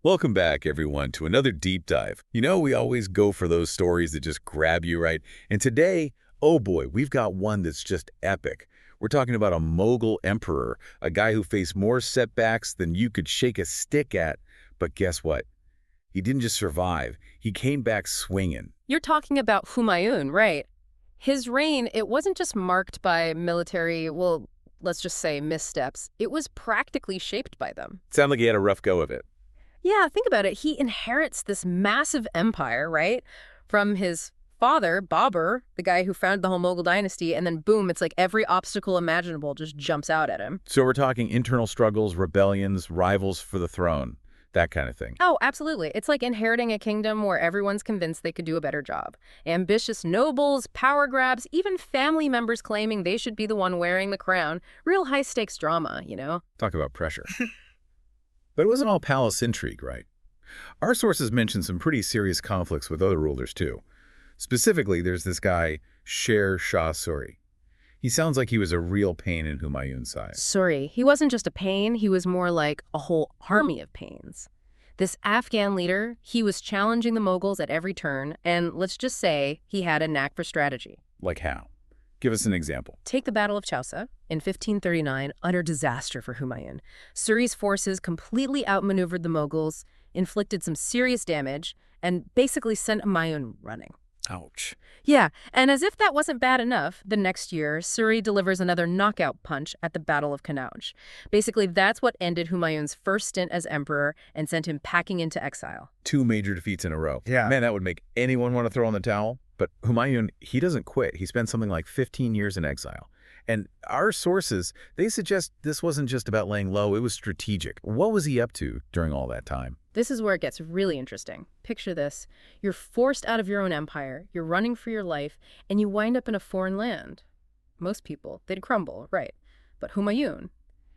Welcome back, everyone, to another deep dive. You know, we always go for those stories that just grab you, right? And today, oh boy, we've got one that's just epic. We're talking about a Mughal emperor, a guy who faced more setbacks than you could shake a stick at. But guess what? He didn't just survive. He came back swinging. You're talking about Humayun, right? His reign, it wasn't just marked by military, well, let's just say missteps. It was practically shaped by them. Sound like he had a rough go of it. Yeah, think about it. He inherits this massive empire, right? From his father, Babur, the guy who founded the whole Mughal dynasty, and then boom, it's like every obstacle imaginable just jumps out at him. So we're talking internal struggles, rebellions, rivals for the throne, that kind of thing. Oh, absolutely. It's like inheriting a kingdom where everyone's convinced they could do a better job. Ambitious nobles, power grabs, even family members claiming they should be the one wearing the crown. Real high-stakes drama, you know? Talk about pressure. But it wasn't all palace intrigue, right? Our sources mention some pretty serious conflicts with other rulers, too. Specifically, there's this guy, Sher Shah Suri. He sounds like he was a real pain in Humayun's side. Suri, he wasn't just a pain, he was more like a whole army of pains. This Afghan leader, he was challenging the Mughals at every turn, and let's just say he had a knack for strategy. Like how? Give us an example. Take the Battle of Chausa in 1539, utter disaster for Humayun. Suri's forces completely outmaneuvered the Mughals, inflicted some serious damage, and basically sent Humayun running. Ouch. Yeah, and as if that wasn't bad enough, the next year, Suri delivers another knockout punch at the Battle of Kannauj. Basically, that's what ended Humayun's first stint as emperor and sent him packing into exile. Two major defeats in a row. Yeah. Man, that would make anyone want to throw in the towel. But Humayun, he doesn't quit. He spent something like 15 years in exile. And our sources, they suggest this wasn't just about laying low, it was strategic. What was he up to during all that time? This is where it gets really interesting. Picture this. You're forced out of your own empire, you're running for your life, and you wind up in a foreign land. Most people, they'd crumble, right? But Humayun,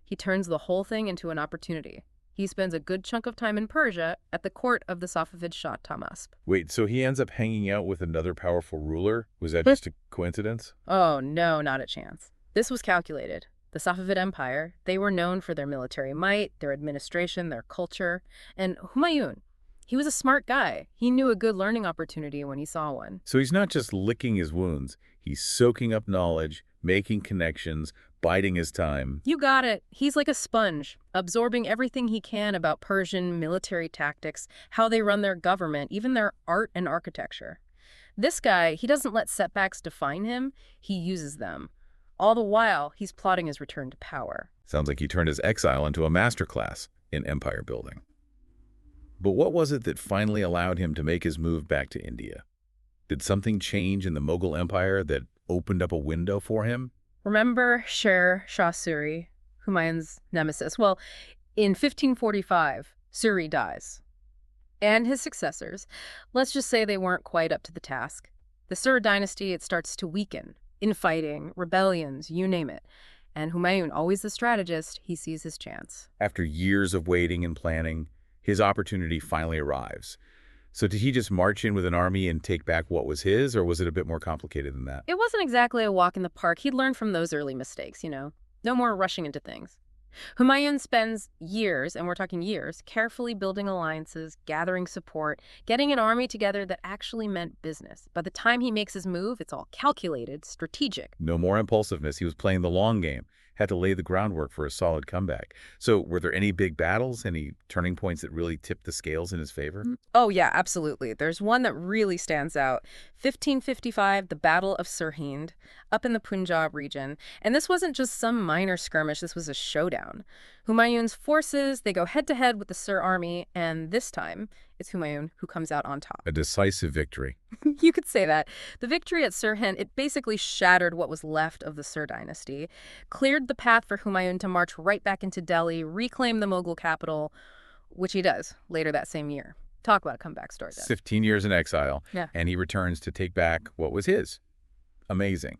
he turns the whole thing into an opportunity. He spends a good chunk of time in Persia at the court of the Safavid Shah Tahmasp. Wait, so he ends up hanging out with another powerful ruler? Was that just a coincidence? Oh, no, not a chance. This was calculated. The Safavid Empire, they were known for their military might, their administration, their culture. And Humayun, he was a smart guy. He knew a good learning opportunity when he saw one. So he's not just licking his wounds. He's soaking up knowledge, making connections, biding his time. You got it. He's like a sponge, absorbing everything he can about Persian military tactics, how they run their government, even their art and architecture. This guy, he doesn't let setbacks define him. He uses them. All the while, he's plotting his return to power. Sounds like he turned his exile into a masterclass in empire building. But what was it that finally allowed him to make his move back to India? Did something change in the Mughal Empire that opened up a window for him? Remember Sher Shah Suri, Humayun's nemesis? Well, in 1545, Suri dies. And his successors, let's just say they weren't quite up to the task. The Sur dynasty, it starts to weaken. Infighting, rebellions, you name it. And Humayun, always the strategist, he sees his chance. After years of waiting and planning, his opportunity finally arrives. So did he just march in with an army and take back what was his, or was it a bit more complicated than that? It wasn't exactly a walk in the park. He'd learned from those early mistakes, you know. No more rushing into things. Humayun spends years, and we're talking years, carefully building alliances, gathering support, getting an army together that actually meant business. By the time he makes his move, it's all calculated, strategic. No more impulsiveness. He was playing the long game, had to lay the groundwork for a solid comeback. So were there any big battles, any turning points that really tipped the scales in his favor? Oh, yeah, absolutely. There's one that really stands out. 1555, the Battle of Sirhind, up in the Punjab region. And this wasn't just some minor skirmish, this was a showdown. Humayun's forces, they go head-to-head with the Sur army, and this time, it's Humayun who comes out on top. A decisive victory. You could say that. The victory at Sirhind, it basically shattered what was left of the Sur dynasty, cleared the path for Humayun to march right back into Delhi, reclaim the Mughal capital, which he does later that same year. Talk about a comeback story, then. 15 years in exile, Yeah. and he returns to take back what was his. Amazing.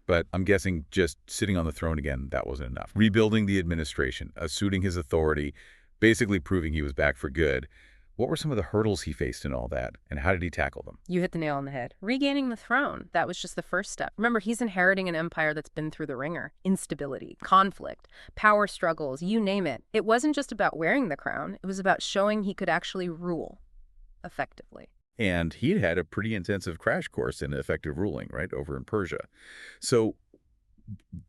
But I'm guessing just sitting on the throne again, that wasn't enough. Rebuilding the administration, asserting his authority, basically proving he was back for good. What were some of the hurdles he faced in all that, and how did he tackle them? You hit the nail on the head. Regaining the throne, that was just the first step. Remember, he's inheriting an empire that's been through the ringer. Instability, conflict, power struggles, you name it. It wasn't just about wearing the crown, it was about showing he could actually rule effectively. And he'd had a pretty intensive crash course in effective ruling, right, over in Persia. So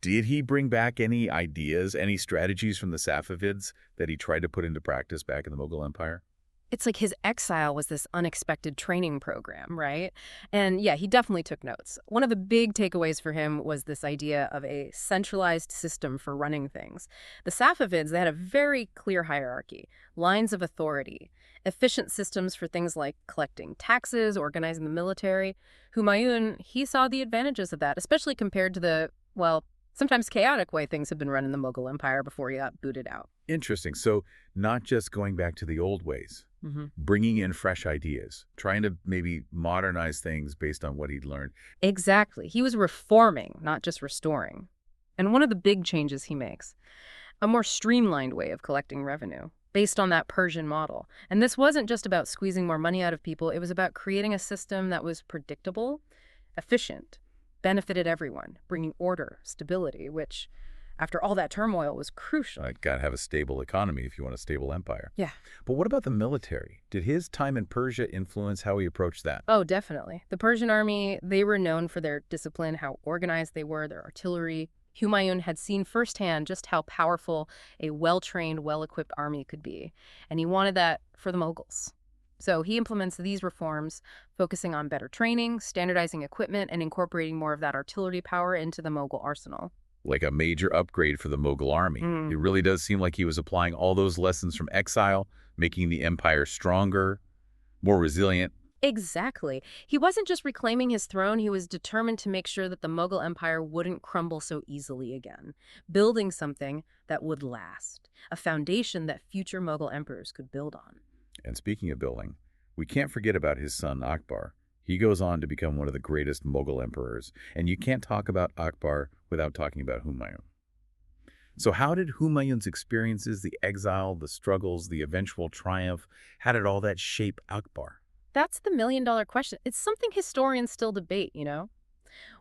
did he bring back any ideas, any strategies from the Safavids that he tried to put into practice back in the Mughal Empire? It's like his exile was this unexpected training program, right? And yeah, he definitely took notes. One of the big takeaways for him was this idea of a centralized system for running things. The Safavids, they had a very clear hierarchy, lines of authority, efficient systems for things like collecting taxes, organizing the military. Humayun, he saw the advantages of that, especially compared to the, well, sometimes chaotic way things had been run in the Mughal Empire before he got booted out. Interesting. So not just going back to the old ways, bringing in fresh ideas, trying to maybe modernize things based on what he'd learned. Exactly. He was reforming, not just restoring. And one of the big changes he makes, a more streamlined way of collecting revenue, based on that Persian model. And this wasn't just about squeezing more money out of people, it was about creating a system that was predictable, efficient, benefited everyone, bringing order, stability, which, after all that turmoil, was crucial. Got to have a stable economy if you want a stable empire. Yeah. But what about the military? Did his time in Persia influence how he approached that? Oh, definitely. The Persian army, they were known for their discipline, how organized they were, their artillery. Humayun had seen firsthand just how powerful a well-trained, well-equipped army could be, and he wanted that for the Mughals. So he implements these reforms, focusing on better training, standardizing equipment, and incorporating more of that artillery power into the Mughal arsenal. Like a major upgrade for the Mughal army. Mm. It really does seem like he was applying all those lessons from exile, making the empire stronger, more resilient. Exactly. He wasn't just reclaiming his throne, he was determined to make sure that the Mughal Empire wouldn't crumble so easily again, building something that would last, a foundation that future Mughal emperors could build on. And speaking of building, we can't forget about his son Akbar. He goes on to become one of the greatest Mughal emperors, and you can't talk about Akbar without talking about Humayun. So how did Humayun's experiences, the exile, the struggles, the eventual triumph, how did all that shape Akbar? That's the million-dollar question. It's something historians still debate, you know?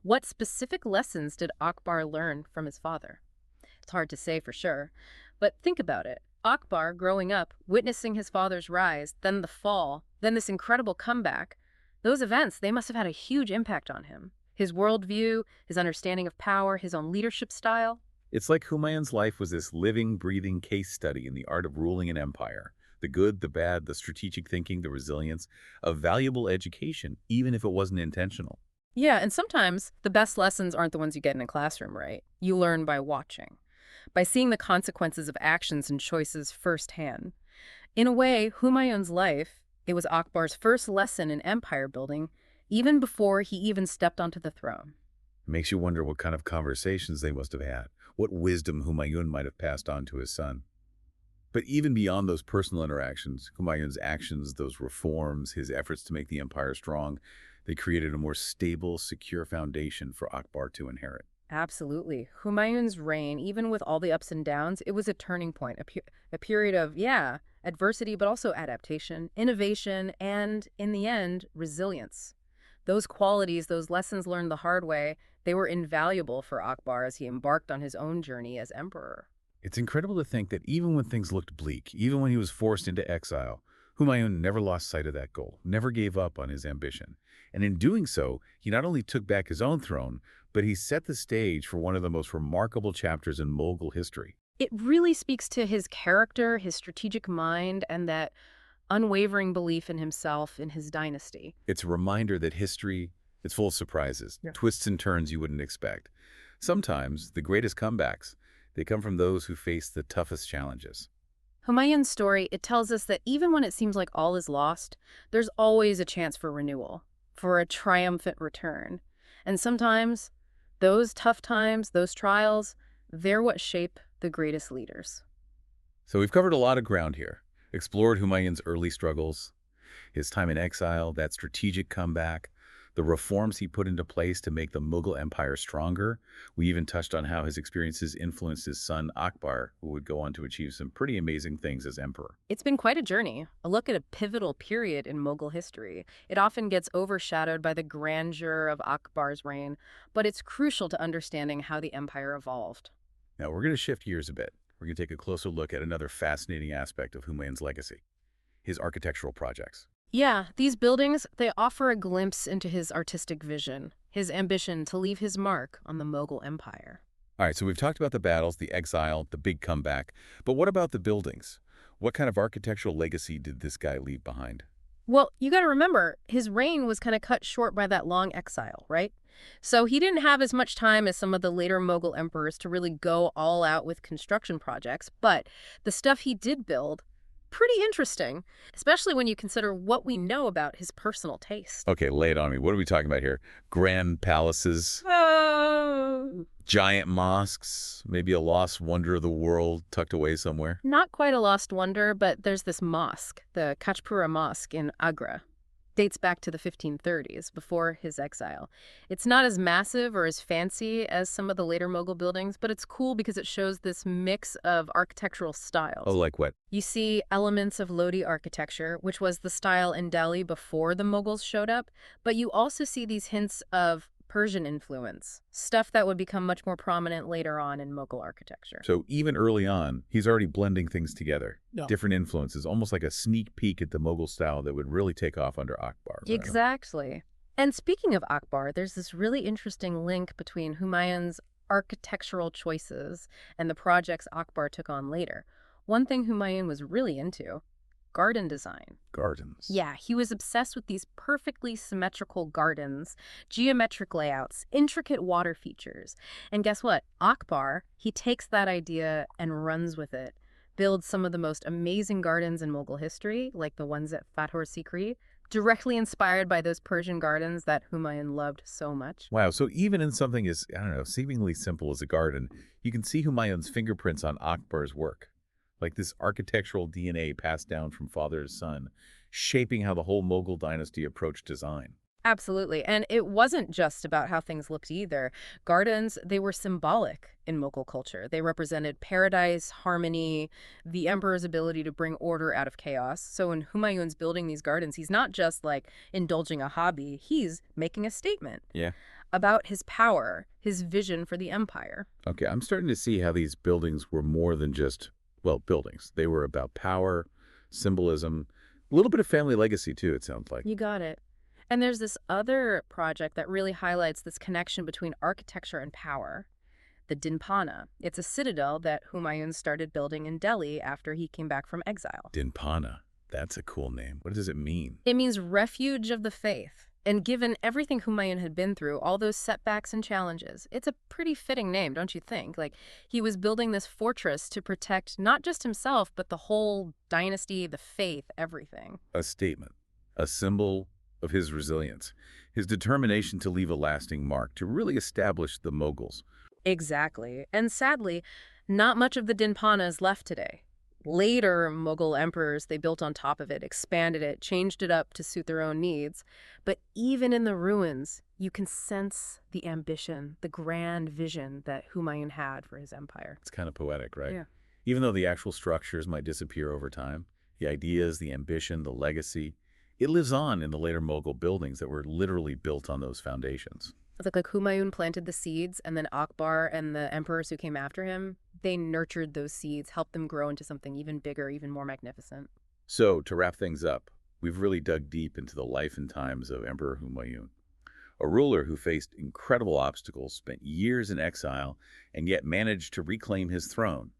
What specific lessons did Akbar learn from his father? It's hard to say for sure, but think about it. Akbar, growing up, witnessing his father's rise, then the fall, then this incredible comeback, those events, they must have had a huge impact on him. His worldview, his understanding of power, his own leadership style. It's like Humayun's life was this living, breathing case study in the art of ruling an empire. The good, the bad, the strategic thinking, the resilience, a valuable education, even if it wasn't intentional. Yeah, and sometimes the best lessons aren't the ones you get in a classroom, right? You learn by watching, by seeing the consequences of actions and choices firsthand. In a way, Humayun's life, it was Akbar's first lesson in empire building, even before he even stepped onto the throne. It makes you wonder what kind of conversations they must have had, what wisdom Humayun might have passed on to his son. But even beyond those personal interactions, Humayun's actions, those reforms, his efforts to make the empire strong, they created a more stable, secure foundation for Akbar to inherit. Absolutely. Humayun's reign, even with all the ups and downs, it was a turning point, a period of, yeah, adversity, but also adaptation, innovation, and, in the end, resilience. Those qualities, those lessons learned the hard way, they were invaluable for Akbar as he embarked on his own journey as emperor. It's incredible to think that even when things looked bleak, even when he was forced into exile, Humayun never lost sight of that goal, never gave up on his ambition. And in doing so, he not only took back his own throne, but he set the stage for one of the most remarkable chapters in Mughal history. It really speaks to his character, his strategic mind, and that unwavering belief in himself, in his dynasty. It's a reminder that history is full of surprises, twists and turns you wouldn't expect. Sometimes the greatest comebacks, they come from those who face the toughest challenges. Humayun's story, it tells us that even when it seems like all is lost, there's always a chance for renewal, for a triumphant return. And sometimes, those tough times, those trials, they're what shape the greatest leaders. So we've covered a lot of ground here, explored Humayun's early struggles, his time in exile, that strategic comeback, the reforms he put into place to make the Mughal Empire stronger. We even touched on how his experiences influenced his son Akbar, who would go on to achieve some pretty amazing things as emperor. It's been quite a journey, a look at a pivotal period in Mughal history. It often gets overshadowed by the grandeur of Akbar's reign, but it's crucial to understanding how the empire evolved. Now, we're going to shift gears a bit. We're going to take a closer look at another fascinating aspect of Humayun's legacy, his architectural projects. Yeah, these buildings, they offer a glimpse into his artistic vision, his ambition to leave his mark on the Mughal Empire. All right, so we've talked about the battles, the exile, the big comeback, but what about the buildings? What kind of architectural legacy did this guy leave behind? Well, you got to remember, his reign was kind of cut short by that long exile, right? So he didn't have as much time as some of the later Mughal emperors to really go all out with construction projects, but the stuff he did build, pretty interesting, especially when you consider what we know about his personal taste. Okay, lay it on me. What are we talking about here? Grand palaces, giant mosques, maybe a lost wonder of the world tucked away somewhere? Not quite a lost wonder, but there's this mosque, the Kachpura Mosque in Agra. Dates back to the 1530s, before his exile. It's not as massive or as fancy as some of the later Mughal buildings, but it's cool because it shows this mix of architectural styles. Oh, like what? You see elements of Lodi architecture, which was the style in Delhi before the Mughals showed up, but you also see these hints of Persian influence, stuff that would become much more prominent later on in Mughal architecture. So even early on, he's already blending things together. Yeah. Different influences, almost like a sneak peek at the Mughal style that would really take off under Akbar. Right? Exactly. And speaking of Akbar, there's this really interesting link between Humayun's architectural choices and the projects Akbar took on later. One thing Humayun was really into: garden design. Gardens. Yeah, he was obsessed with these perfectly symmetrical gardens, geometric layouts, intricate water features. And guess what? Akbar, he takes that idea and runs with it, builds some of the most amazing gardens in Mughal history, like the ones at S8E3, directly inspired by those Persian gardens that Humayun loved so much. Wow, so even in something as, I don't know, seemingly simple as a garden, you can see Humayun's fingerprints on Akbar's work. Like this architectural DNA passed down from father to son, shaping how the whole Mughal dynasty approached design. Absolutely. And it wasn't just about how things looked either. Gardens, they were symbolic in Mughal culture. They represented paradise, harmony, the emperor's ability to bring order out of chaos. So when Humayun's building these gardens, he's not just like indulging a hobby, he's making a statement. Yeah. About his power, his vision for the empire. Okay, I'm starting to see how these buildings were more than just, well, buildings. They were about power, symbolism, a little bit of family legacy too, it sounds like. You got it. And there's this other project that really highlights this connection between architecture and power, the Dinpana. It's a citadel that Humayun started building in Delhi after he came back from exile. Dinpana. That's a cool name. What does it mean? It means refuge of the faith. And given everything Humayun had been through, all those setbacks and challenges, it's a pretty fitting name, don't you think? Like, he was building this fortress to protect not just himself, but the whole dynasty, the faith, everything. A statement, a symbol of his resilience, his determination to leave a lasting mark, to really establish the Mughals. Exactly. And sadly, not much of the Dinpana is left today. Later Mughal emperors, they built on top of it, expanded it, changed it up to suit their own needs. But even in the ruins, you can sense the ambition, the grand vision that Humayun had for his empire. It's kind of poetic, right? Yeah. Even though the actual structures might disappear over time, the ideas, the ambition, the legacy, it lives on in the later Mughal buildings that were literally built on those foundations. It's like Humayun planted the seeds, and then Akbar and the emperors who came after him, they nurtured those seeds, helped them grow into something even bigger, even more magnificent. So, to wrap things up, we've really dug deep into the life and times of Emperor Humayun, a ruler who faced incredible obstacles, spent years in exile, and yet managed to reclaim his throne,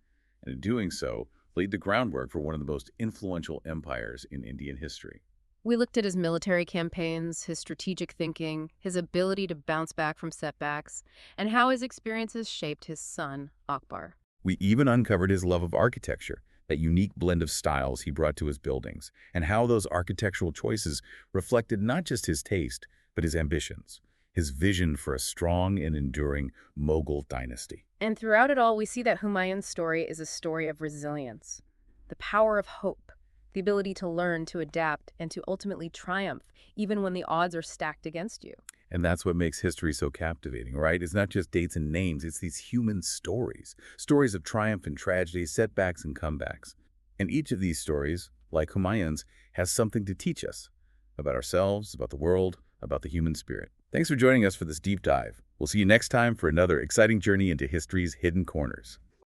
and in doing so, laid the groundwork for one of the most influential empires in Indian history. We looked at his military campaigns, his strategic thinking, his ability to bounce back from setbacks, and how his experiences shaped his son, Akbar. We even uncovered his love of architecture, that unique blend of styles he brought to his buildings, and how those architectural choices reflected not just his taste, but his ambitions, his vision for a strong and enduring Mughal dynasty. And throughout it all, we see that Humayun's story is a story of resilience, the power of hope, the ability to learn, to adapt, and to ultimately triumph, even when the odds are stacked against you. And that's what makes history so captivating, right? It's not just dates and names, it's these human stories. Stories of triumph and tragedy, setbacks and comebacks. And each of these stories, like Humayun's, has something to teach us about ourselves, about the world, about the human spirit. Thanks for joining us for this deep dive. We'll see you next time for another exciting journey into history's hidden corners.